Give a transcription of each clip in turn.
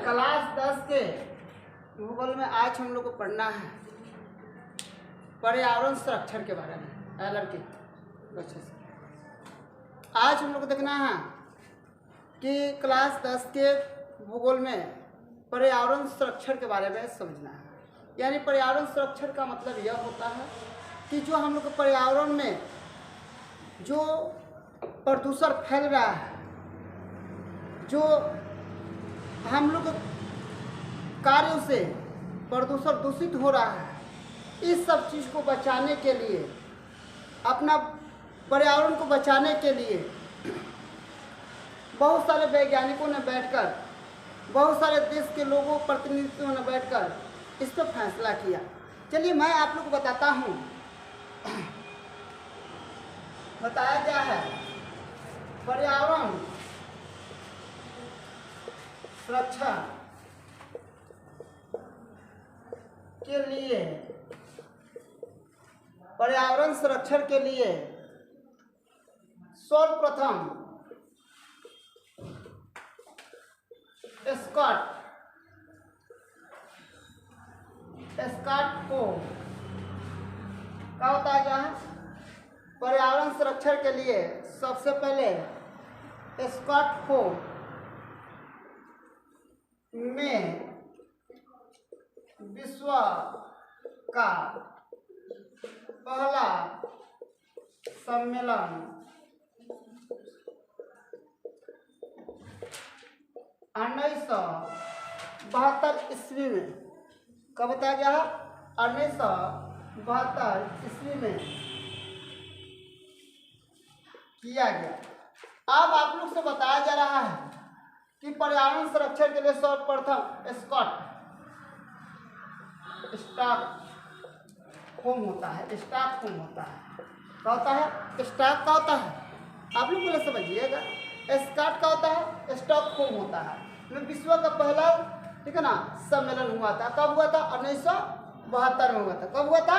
Class 10 के भूगोल में आज हम लोग को पढ़ना है पर्यावरण संरक्षण के बारे में। एलआरटी अच्छे से आज हम लोग को देखना है कि क्लास 10 के भूगोल में पर्यावरण संरक्षण के बारे में समझना है। यानी पर्यावरण संरक्षण का मतलब यह होता है कि जो हम लोग को पर्यावरण में जो प्रदूषण फैल रहा है, जो हम लोग कार्यों से प्रदूषण दूषित हो रहा है, इस सब चीज़ को बचाने के लिए, अपना पर्यावरण को बचाने के लिए बहुत सारे वैज्ञानिकों ने बैठकर, बहुत सारे देश के लोगों प्रतिनिधित्वों ने बैठकर इस पर फैसला किया। चलिए मैं आप लोग को बताता हूँ। बताया क्या है पर्यावरण संरक्षण के लिए, पर्यावरण संरक्षण के लिए सर्वप्रथम स्कॉट को क्या होता है, क्या है पर्यावरण संरक्षण के लिए सबसे पहले स्कॉट को में विश्व का पहला सम्मेलन 1972 ईस्वी में, कब बताया गया? 1972 ईस्वी में किया गया। अब आप लोग से बताया जा रहा है कि पर्यावरण संरक्षण के लिए सर्वप्रथम स्टॉकहोम होता है। स्टॉकहोम होता है, क्या होता है? स्टॉक का होता है, आप लोग पहले समझिएगा। स्कॉट का होता है, स्टॉकहोम होता है। विश्व का पहला, ठीक है ना, सम्मेलन हुआ था। कब हुआ था? 1972 में हुआ था। कब हुआ था?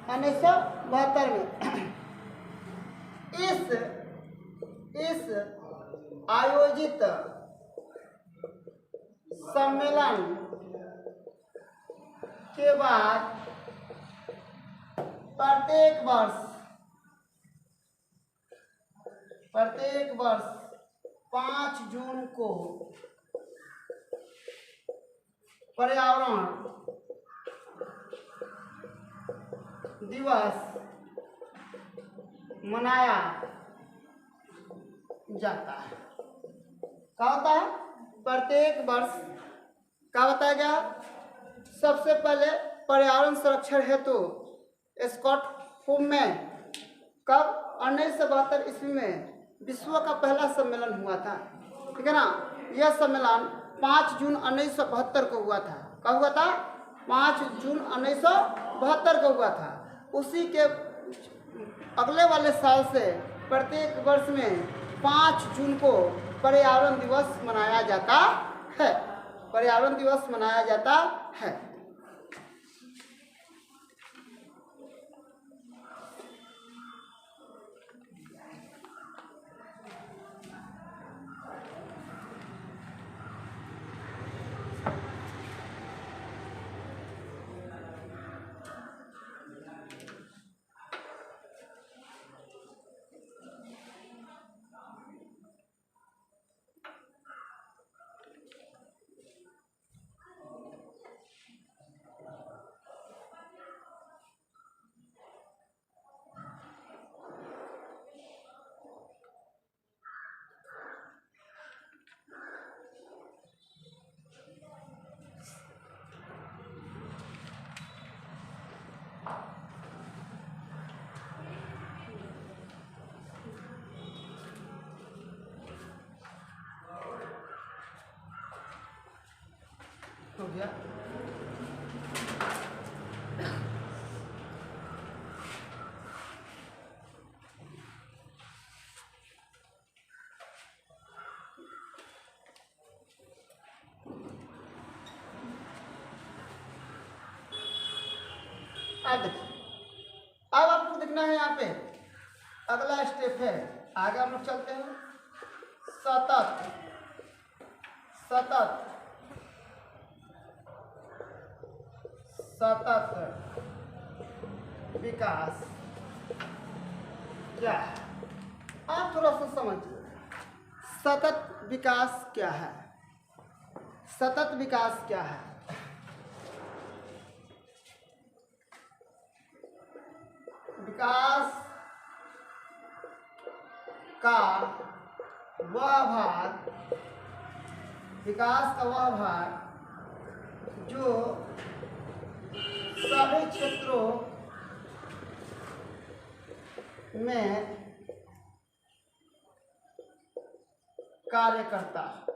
1972 में। इस आयोजित सम्मेलन के बाद प्रत्येक वर्ष 5 जून को पर्यावरण दिवस मनाया जाता है। क्या होता है? प्रत्येक वर्ष क्या बताया गया? सबसे पहले पर्यावरण संरक्षण हेतु स्कॉटहोम में कब? 1972 ईस्वी में विश्व का पहला सम्मेलन हुआ था, ठीक है ना। यह सम्मेलन 5 जून 1972 को हुआ था। कब हुआ था? 5 जून 1972 को हुआ था। उसी के अगले वाले साल से प्रत्येक वर्ष में 5 जून को पर्यावरण दिवस मनाया जाता है। पर्यावरण दिवस मनाया जाता है। हो गया। अब आपको देखना है यहाँ पे अगला स्टेप है। आगे हम लोग चलते हैं। सतत सतत विकास क्या है? आप थोड़ा सा समझिए, सतत विकास क्या है? सतत विकास क्या है? विकास का वह भाग, विकास का वह भाग जो सभी क्षेत्रों में कार्य करता है,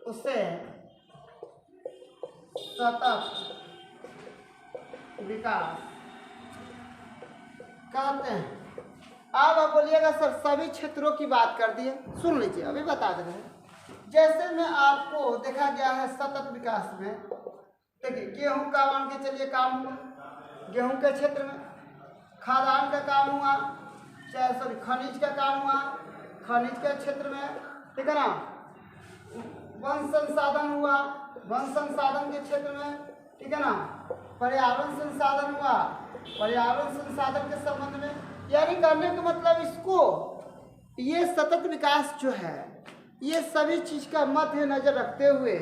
उसे सतत विकास कहते हैं। अब आप बोलिएगा सर सभी क्षेत्रों की बात कर दिए, सुन लीजिए अभी बता दे रहे हैं। जैसे में आपको देखा गया है सतत विकास में, देखिए गेहूं का मान के चलिए काम हुआ, गेहूं के क्षेत्र में खाद्यान्न का काम हुआ, चाहे सॉरी खनिज का काम हुआ, खनिज के क्षेत्र में, ठीक है ना। वन संसाधन हुआ, वन संसाधन के क्षेत्र में, ठीक है ना। पर्यावरण संसाधन हुआ, पर्यावरण संसाधन के संबंध में, यानी करने का मतलब इसको, ये सतत विकास जो है ये सभी चीज का मध्य नजर रखते हुए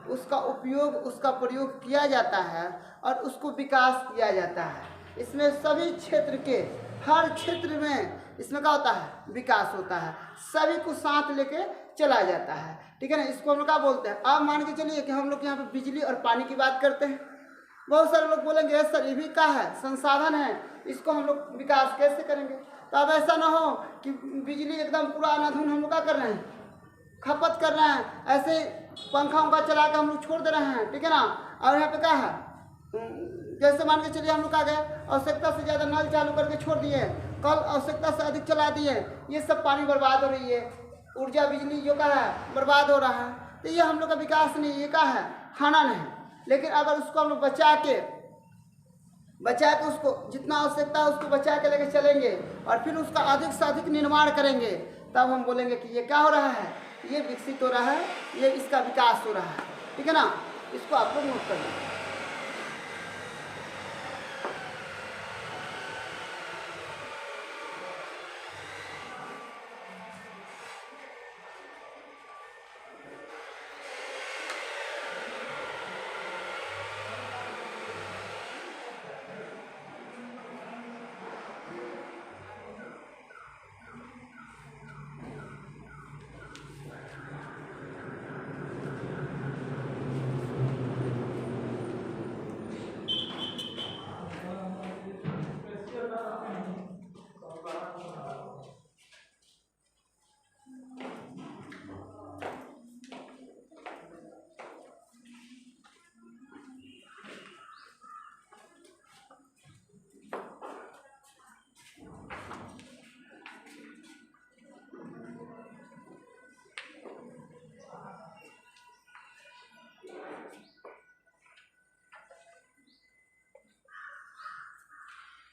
उसका उपयोग, उसका प्रयोग किया जाता है और उसको विकास किया जाता है। इसमें सभी क्षेत्र के हर क्षेत्र में इसमें क्या होता है? विकास होता है, सभी को साथ लेके चला जाता है, ठीक है ना। इसको हम लोग क्या बोलते हैं? आप मान के चलिए कि हम लोग यहाँ पे बिजली और पानी की बात करते हैं, बहुत सारे लोग बोलेंगे सर ये भी क्या है? संसाधन है, इसको हम लोग विकास कैसे करेंगे? तो अब ऐसा ना हो कि बिजली एकदम पूरा अनाधुन हम लोग क्या कर रहे हैं, खपत कर रहे हैं, ऐसे पंखा उंखा चला के हम लोग छोड़ दे रहे हैं, ठीक है ना। और यहाँ पे क्या है, जैसे मान के चलिए हम लोग क्या गए आवश्यकता से ज़्यादा नल चालू करके छोड़ दिए, कल आवश्यकता से अधिक चला दिए, ये सब पानी बर्बाद हो रही है, ऊर्जा बिजली जो का है बर्बाद हो रहा है। तो ये हम लोग का विकास नहीं, ये क्या है? खनन है। लेकिन अगर उसको हम लोग बचा के उसको जितना आवश्यकता है उसको बचा के लेके चलेंगे और फिर उसका अधिक से अधिक निर्माण करेंगे, तब हम बोलेंगे कि ये क्या हो रहा है? ये विकसित हो रहा है, ये इसका विकास हो रहा है, ठीक है ना। इसको आप लोग नोट कर लीजिए।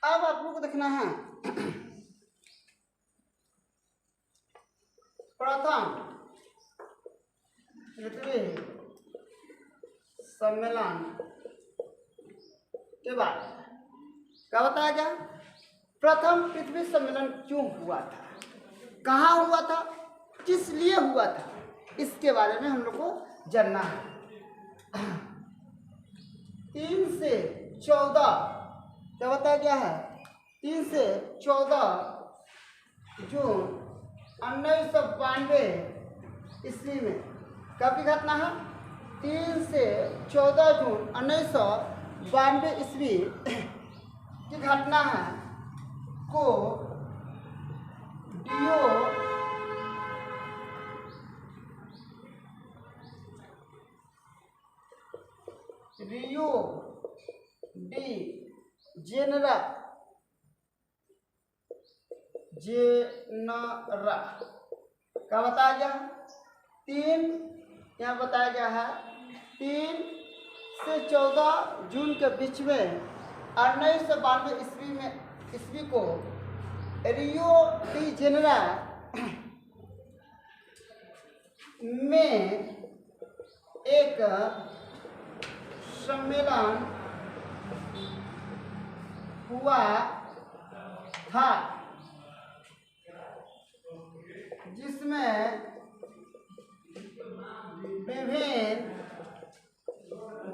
अब आप लोग को देखना है प्रथम पृथ्वी सम्मेलन के बाद क्या बताया गया? प्रथम पृथ्वी सम्मेलन क्यों हुआ था, कहाँ हुआ था, किस लिए हुआ था, इसके बारे में हम लोग को जानना है। 3 से 14 क्या बताया गया है? 3 से 14 जून 1992 ईस्वी में कब की घटना है? 3 से 14 जून 1992 ईस्वी की घटना है को रियो डी जेनरा क्या बताया गया? 3 यहाँ बताया गया है 3 से 14 जून के बीच में 1992 ईस्वी को रियो डी जेनेरो में एक सम्मेलन हुआ था जिसमें विभिन्न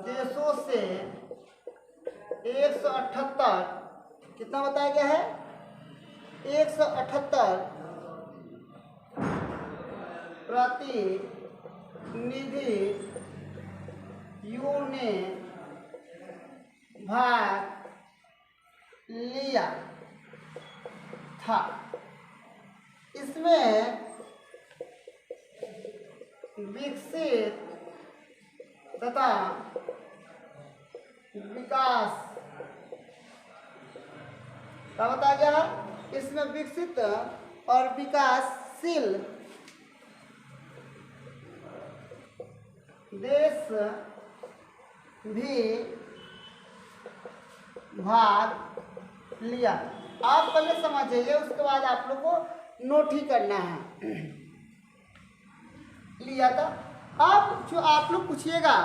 देशों से 178 कितना बताया गया है 178 प्रतिनिधियों ने भाग लिया था। इसमें विकसित तथा विकास क्या बताया गया है इसमें विकसित और विकासशील देश भी भाग लिया। आप पहले समझिए उसके बाद आप लोग को नोट ही करना है। लिया था। अब जो आप लोग पूछिएगा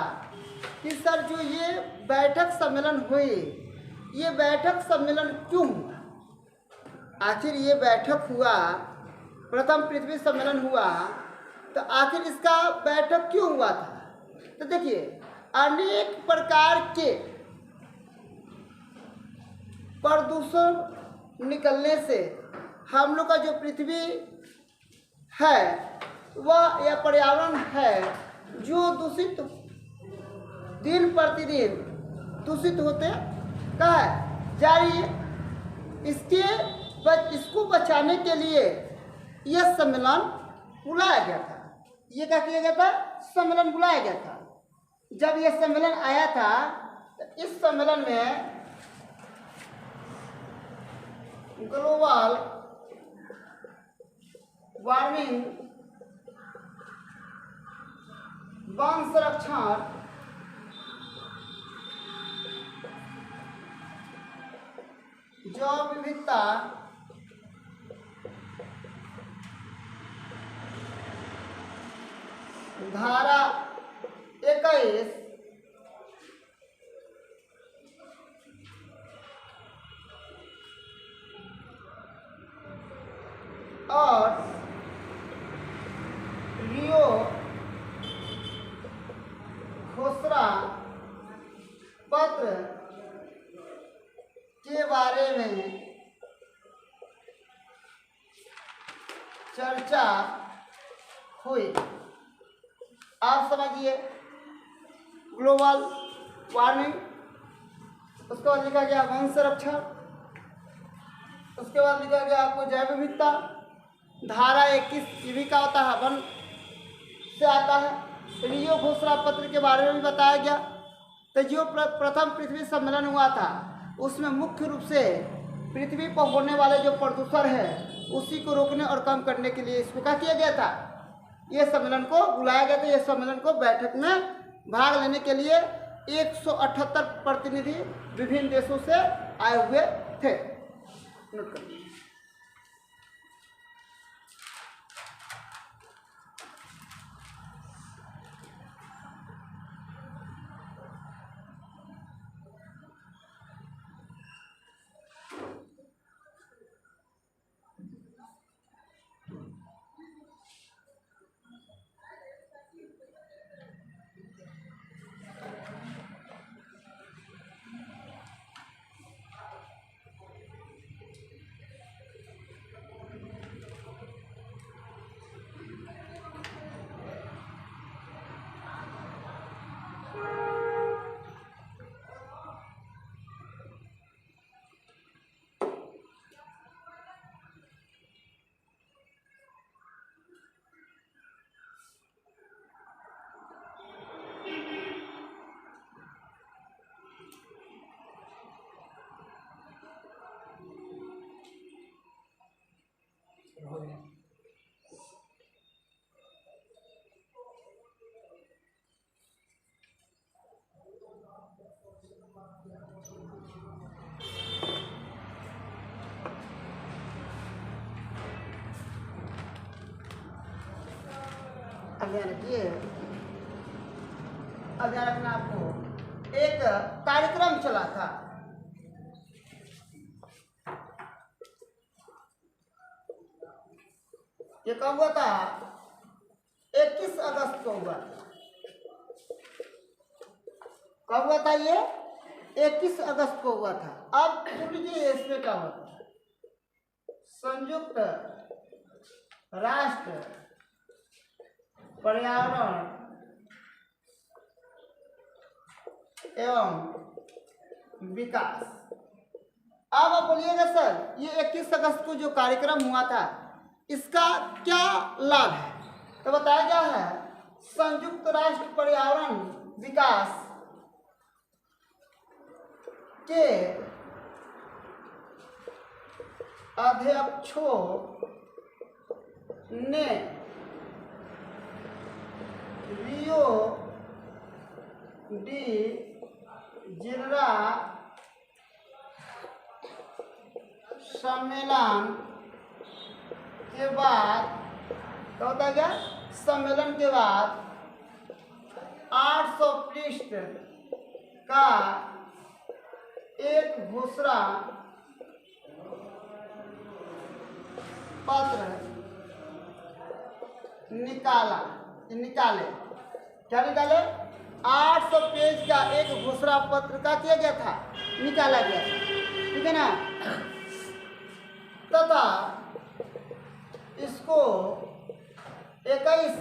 कि सर जो ये बैठक सम्मेलन हुई ये बैठक सम्मेलन क्यों हुआ, आखिर ये बैठक हुआ प्रथम पृथ्वी सम्मेलन हुआ तो आखिर इसका बैठक क्यों हुआ था। तो देखिए अनेक प्रकार के प्रदूषण निकलने से हम लोग का जो पृथ्वी है वह या पर्यावरण है जो दूषित दिन प्रतिदिन दूषित होते का जा रही है। इसको बचाने के लिए यह सम्मेलन बुलाया गया था। ये क्या किया गया था सम्मेलन बुलाया गया था। जब यह सम्मेलन आया था तो इस सम्मेलन में ग्लोबल वार्मिंग वन संरक्षण जैव विविधता धारा 21 और रियो घोषणा पत्र के बारे में चर्चा हुई। आप समझिए ग्लोबल वार्मिंग, उसके बाद लिखा गया वन संरक्षण, उसके बाद लिखा गया आपको जैव विविधता, धारा 21 ये भी क्या होता है वन से आता है। रियो घोषणा पत्र के बारे में भी बताया गया। तो जो प्रथम पृथ्वी सम्मेलन हुआ था उसमें मुख्य रूप से पृथ्वी पर होने वाले जो प्रदूषण है उसी को रोकने और कम करने के लिए इसको क्या किया गया था, ये सम्मेलन को बुलाया गया था। ये सम्मेलन को बैठक में भाग लेने के लिए 178 प्रतिनिधि विभिन्न देशों से आए हुए थे। नोट करिए। ध्यान रखिए, अब ध्यान रखना आपको एक कार्यक्रम चला था। ये कब हुआ था? 21 अगस्त को हुआ था। कब हुआ था ये? 21 अगस्त को हुआ था। अब सुन लीजिए इसमें क्या हुआ था। संयुक्त राष्ट्र पर्यावरण एवं विकास। अब आप बोलिएगा सर ये 21 अगस्त को जो कार्यक्रम हुआ था इसका क्या लाभ है? तो बताया गया है संयुक्त राष्ट्र पर्यावरण विकास के अध्यक्षों ने रियो डी जेनेरो सम्मेलन के बाद क्या होता है? क्या सम्मेलन के बाद 800 पृष्ठ का एक घोषणा पत्र निकाले। क्या निकाले? 800 पेज का एक घोषणा पत्र का किया गया था, निकाला गया था, ठीक है ना। तथा इसको 21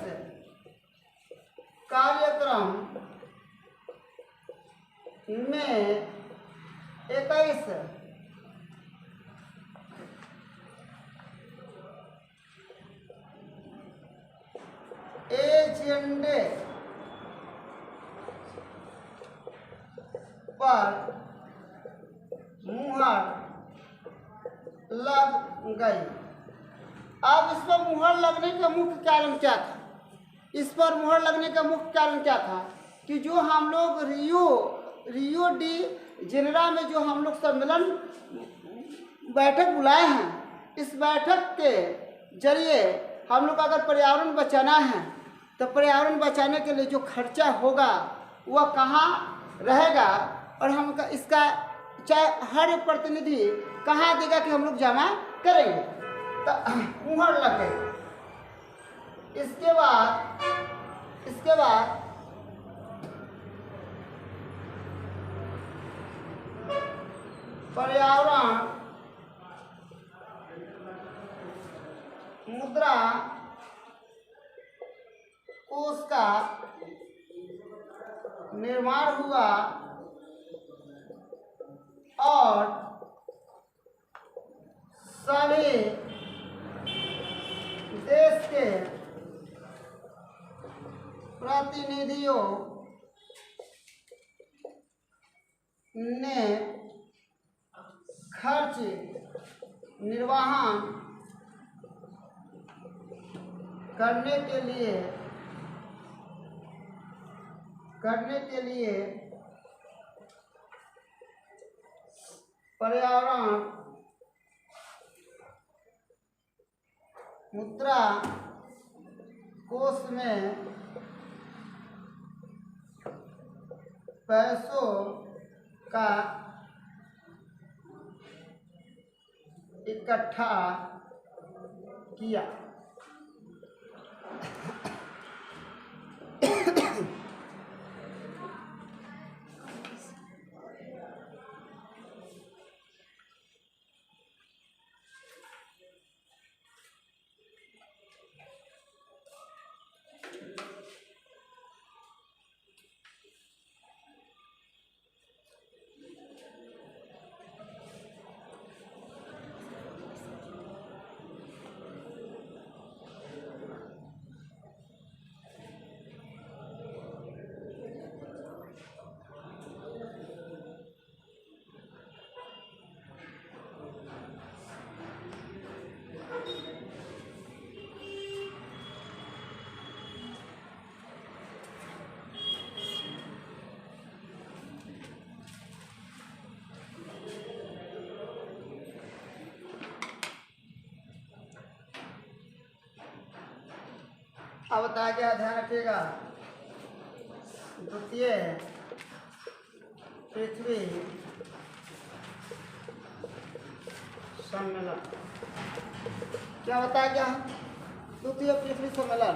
कार्यक्रम में 21 एजेंडे पर मुहर लग गई। अब इस पर मुहर लगने का मुख्य कारण क्या था? इस पर मुहर लगने का मुख्य कारण क्या था कि जो हम लोग रियो डी जेनेरो में जो हम लोग सम्मेलन बैठक बुलाए हैं, इस बैठक के जरिए हम लोग अगर पर्यावरण बचाना है तो पर्यावरण बचाने के लिए जो खर्चा होगा वह कहाँ रहेगा और हम इसका चाहे हर एक प्रतिनिधि कहाँ देगा कि हम लोग जमा करेंगे, तो मुहर लग गई। इसके बाद पर्यावरण मुद्रा कोष का निर्माण हुआ और सभी देश के प्रतिनिधियों ने खर्च निर्वहन करने के लिए पर्यावरण मुद्रा कोष में पैसों का इकट्ठा किया। अब बताया गया, ध्यान रखिएगा। द्वितीय पृथ्वी सम्मेलन। क्या बताया गया है? द्वितीय पृथ्वी सम्मेलन,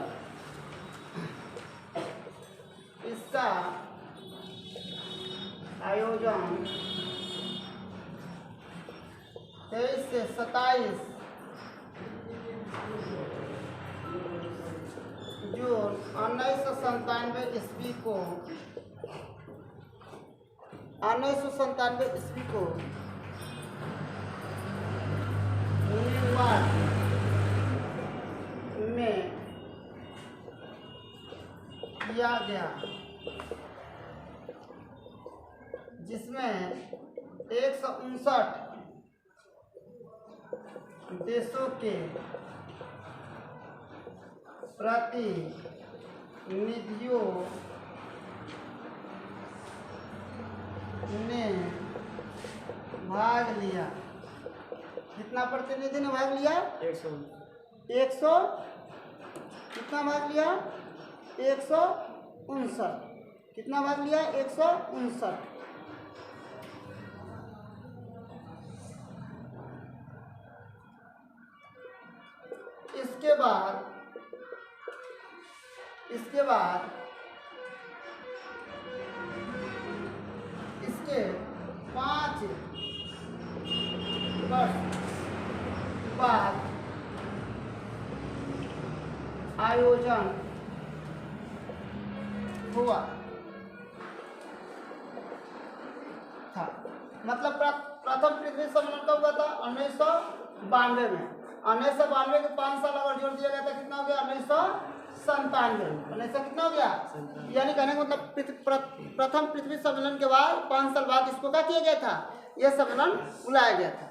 इसका आयोजन 23 से 27 जून 1997 ईस्वी को न्यूयॉर्क में किया गया, जिसमें 159 देशों के प्रतिनिधियों ने भाग लिया। कितना प्रतिनिधि ने भाग लिया? 100 कितना भाग लिया? 159। कितना भाग लिया? 159। इसके बाद इसके 5 वर्ष बाद आयोजन हुआ था। मतलब प्रथम पृथ्वी सम्मेलन कब हुआ था? 1992 में। 1992 के 5 साल अगर जोड़ दिया गया था, कितना हो गया? 1997। 1900 कितना हो गया? यानी कहने का मतलब प्रथम पृथ्वी सम्मेलन के बाद 5 साल बाद इसको क्या किया गया था? यह सम्मेलन बुलाया गया था।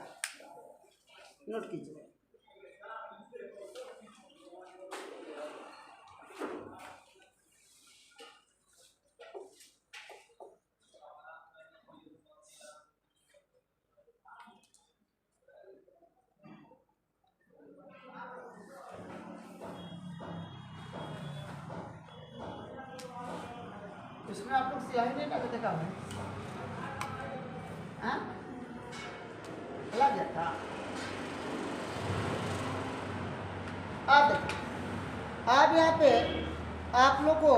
नोट कीजिए। इसमें आप लोग स्याही नहीं डाले थे? काम लग गया था। अब यहाँ पे आप लोग को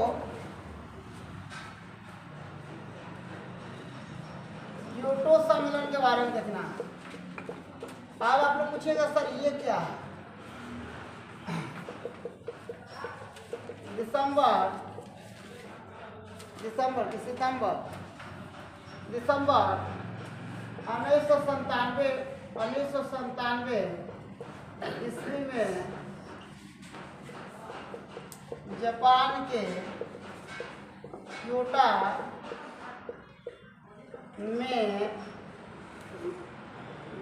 क्योटो सम्मेलन के बारे में देखना है। अब आप लोग पूछेगा सर ये क्या है? दिसंबर 1997 ईस्वी में जापान के क्योटो में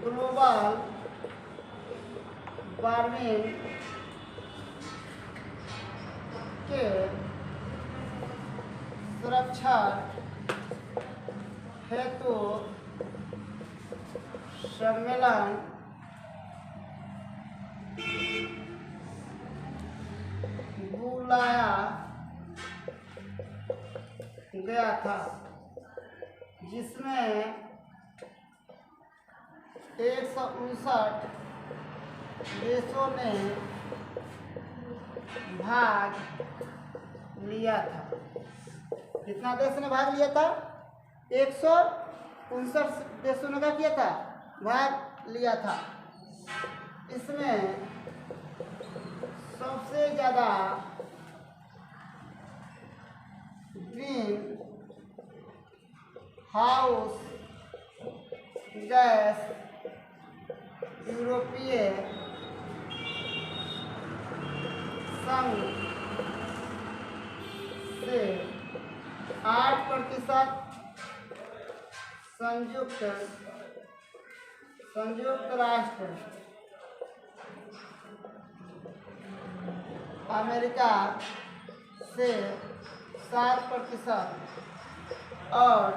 ग्लोबल वार्मिंग के सुरक्षा हेतु सम्मेलन बुलाया गया था, जिसमें 159 देशों ने भाग लिया था। कितना देश ने भाग लिया था? 159 देशों ने क्या किया था? भाग लिया था। इसमें सबसे ज़्यादा ग्रीन हाउस गैस यूरोपीय संघ से 8%, संयुक्त राष्ट्र अमेरिका से 7% और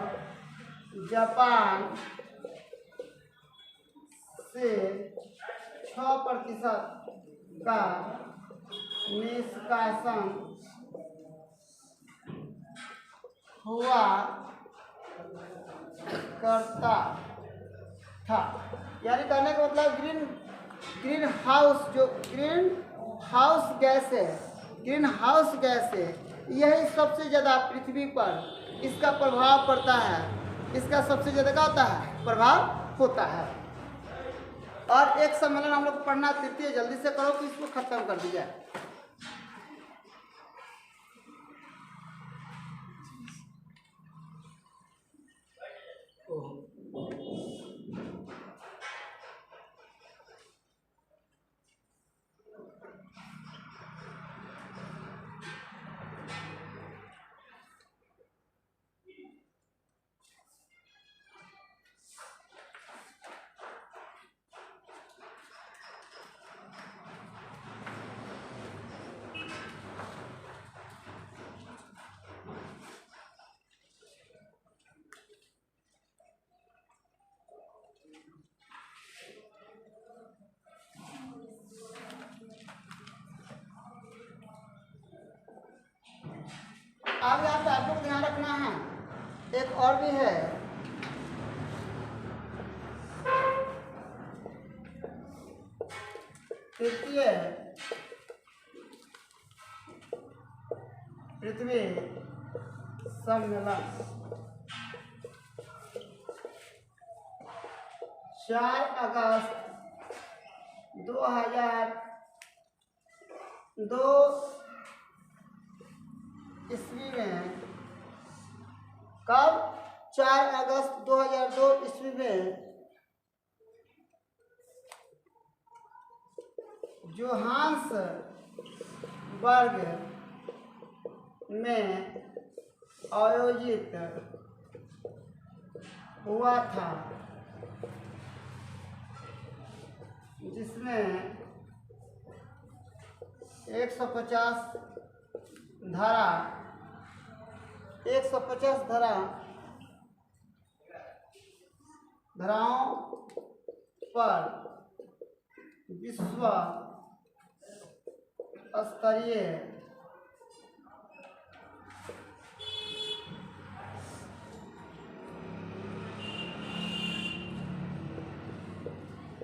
जापान से 6% का निष्कासन हुआ करता था। यानी कहने का मतलब ग्रीन हाउस, जो ग्रीन हाउस गैस है, ग्रीन हाउस गैस है, यही सबसे ज़्यादा पृथ्वी पर इसका प्रभाव पड़ता है, इसका सबसे ज़्यादा क्या होता है, प्रभाव होता है। और एक सम्मेलन हम लोग पढ़ना तृतीय, जल्दी से करो कि इसको खत्म कर दिया जाए। अब यहाँ पे आपको ध्यान रखना है, एक और भी है, तृतीय पृथ्वी सम्मेलन 4 अगस्त 2002 ईस्वी में। कब? 4 अगस्त 2002 ईस्वी में जोहान्सबर्ग में आयोजित हुआ था, जिसमें 150 धाराओं पर विश्व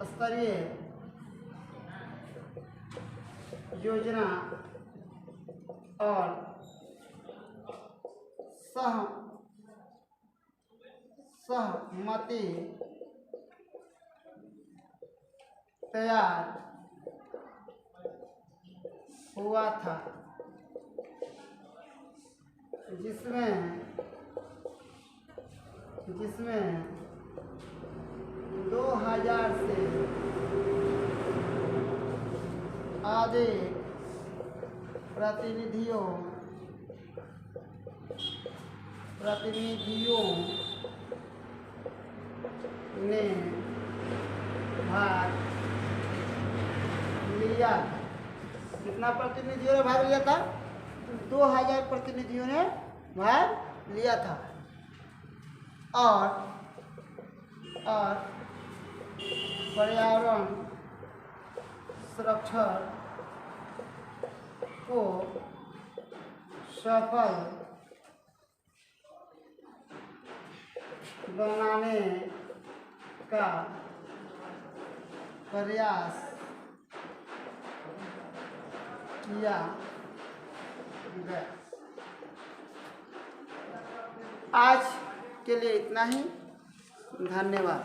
स्तरीय योजना और सहमति तैयार हुआ था, जिसमें 2000 से अधिक प्रतिनिधियों ने भाग लिया। कितना प्रतिनिधियों ने भाग लिया था? 2000 प्रतिनिधियों ने भाग लिया था। और पर्यावरण संरक्षण को सफल बनाने का प्रयास किया गया। आज के लिए इतना ही, धन्यवाद।